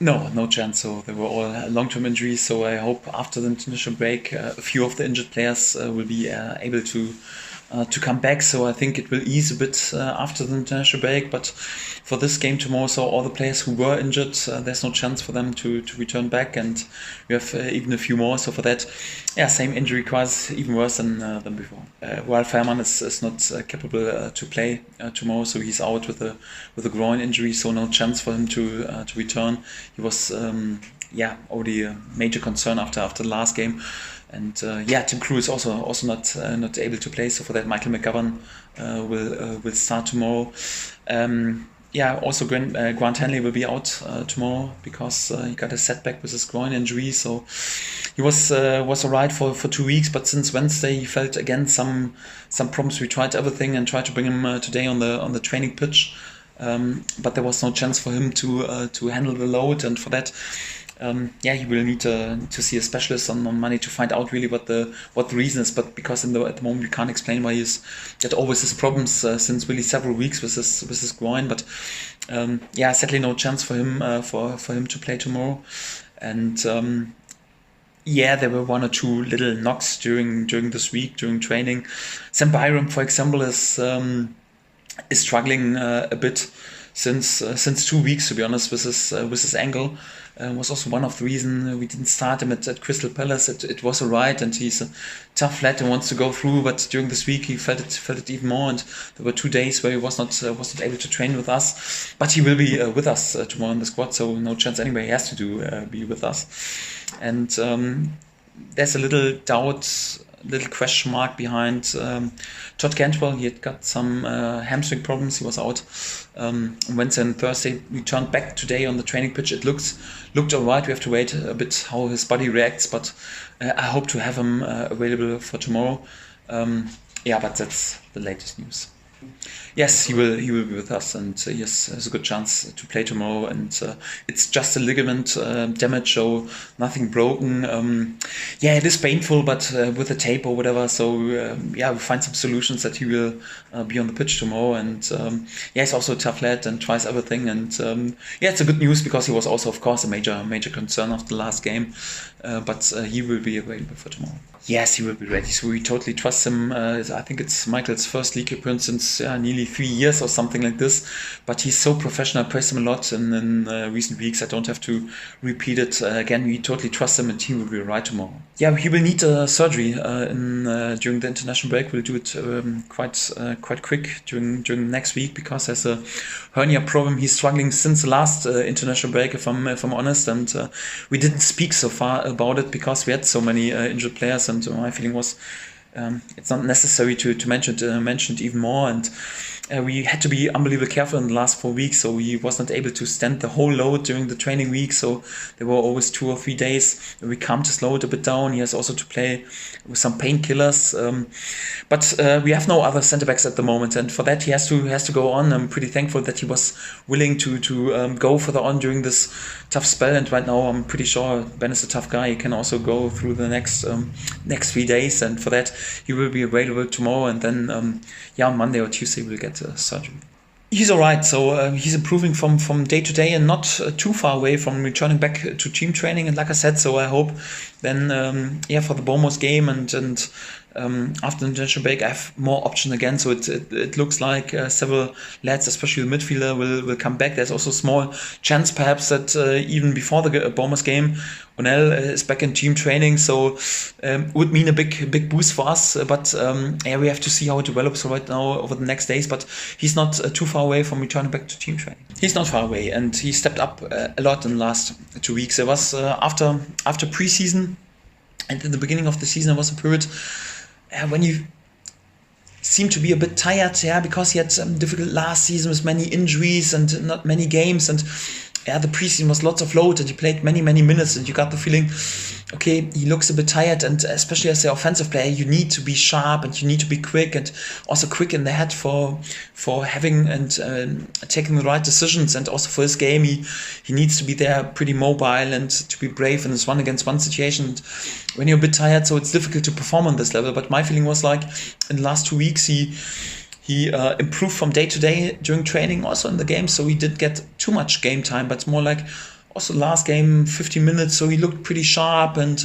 No chance. So they were all long-term injuries. So I hope after the international break, a few of the injured players will be able to come back. So I think it will ease a bit after the international break. But for this game tomorrow, so all the players who were injured, there's no chance for them to return back, and we have even a few more. So for that, yeah, same injury cause, even worse than before. While Fährmann is not capable to play tomorrow, so he's out with a groin injury, so no chance for him to return. He was already a major concern after the last game. And Tim Krul is also not able to play. So for that, Michael McGovern will start tomorrow. Also Grant Hanley will be out tomorrow because he got a setback with his groin injury. So he was alright for 2 weeks, but since Wednesday he felt again some problems. We tried everything and tried to bring him today on the training pitch, but there was no chance for him to handle the load, and for that. He will need to see a specialist on Monday to find out really what the reason is. But because at the moment we can't explain why he's got always his problems since really several weeks with his groin. But sadly no chance for him for him to play tomorrow. And there were one or two little knocks during this week during training. Sam Byram, for example, is struggling a bit since 2 weeks, to be honest, with his ankle. Was also one of the reasons we didn't start him at Crystal Palace. It was alright, and he's a tough lad and wants to go through. But during this week he felt it even more, and there were 2 days where he was not able to train with us. But he will be with us tomorrow in the squad, so no chance anyway. He has to be with us. And there's a little doubt, little question mark behind Todd Cantwell. He had got some hamstring problems. He was out Wednesday and Thursday. Returned back today on the training pitch. It looked alright. We have to wait a bit how his body reacts, but I hope to have him available for tomorrow. But that's the latest news. Yes, he will be with us, and he has a good chance to play tomorrow. And it's just a ligament damage, so nothing broken. It is painful, but with a tape or whatever. So we'll find some solutions that he will be on the pitch tomorrow. And he's also a tough lad and tries everything. And it's a good news because he was also, of course, a major concern of the last game. But he will be available for tomorrow. Yes, he will be ready. So we totally trust him. I think it's Michael's first league appearance since nearly 3 years or something like this. But he's so professional. I praise him a lot in recent weeks. I don't have to repeat it again. We totally trust him, and he will be right tomorrow. Yeah, he will need surgery during the international break. We'll do it quite quick during next week because there's a hernia problem. He's struggling since the last international break, if I'm honest. And we didn't speak so far about it because we had so many injured players. And my feeling was it's not necessary to mention it even more. And we had to be unbelievably careful in the last 4 weeks, so he was not able to stand the whole load during the training week. So there were always 2 or 3 days where we calmed his load a bit down. He has also to play with some painkillers, but we have no other centre backs at the moment, and for that he has to go on. I'm pretty thankful that he was willing to go further on during this tough spell. And right now I'm pretty sure Ben is a tough guy. He can also go through the next 3 days, and for that he will be available tomorrow. And then on Monday or Tuesday we'll get surgery. He's alright, so he's improving from day to day and not too far away from returning back to team training. And like I said, so I hope then for the Bournemouth game and after the international break I have more options again. So it looks like several lads, especially the midfielder, will come back. There's also a small chance perhaps that even before the Bournemouth game O'Neill is back in team training, so would mean a big boost for us. But we have to see how it develops right now over the next days. But he's not too far away from returning back to team training. He's not far away, and he stepped up a lot in the last 2 weeks. There was after pre-season and in the beginning of the season there was a period when you seemed to be a bit tired, because he had some difficult last season with many injuries and not many games, and the preseason was lots of load and he played many minutes, and you got the feeling, okay, he looks a bit tired. And especially as an offensive player, you need to be sharp and you need to be quick, and also quick in the head for having and taking the right decisions. And also for his game, he needs to be there pretty mobile and to be brave in this 1-against-1 situation. And when you're a bit tired, so it's difficult to perform on this level. But my feeling was like in the last 2 weeks he improved from day to day during training, also in the game. So he didn't get too much game time, but more like also last game 15 minutes, so he looked pretty sharp, and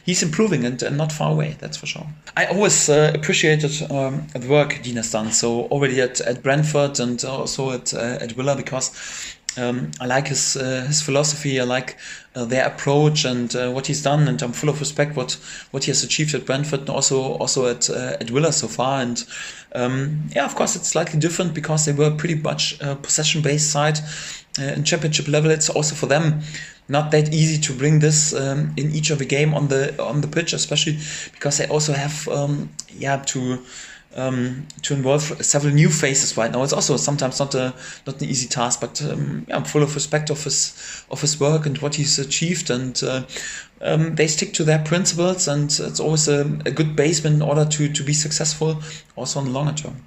he's improving and not far away, that's for sure. I always appreciated the work Dean has done, so already at Brentford and also at Villa, because I like his philosophy, I like their approach and what he's done, and I'm full of respect what he has achieved at Brentford and also at Villa so far. And of course it's slightly different because they were pretty much possession-based side in Championship level. It's also for them not that easy to bring this in each of the game on the pitch, especially because they also have to involve several new faces right now. It's also sometimes not an easy task, but I'm full of respect of his work and what he's achieved, and they stick to their principles, and it's always a good basement in order to be successful also in the longer term.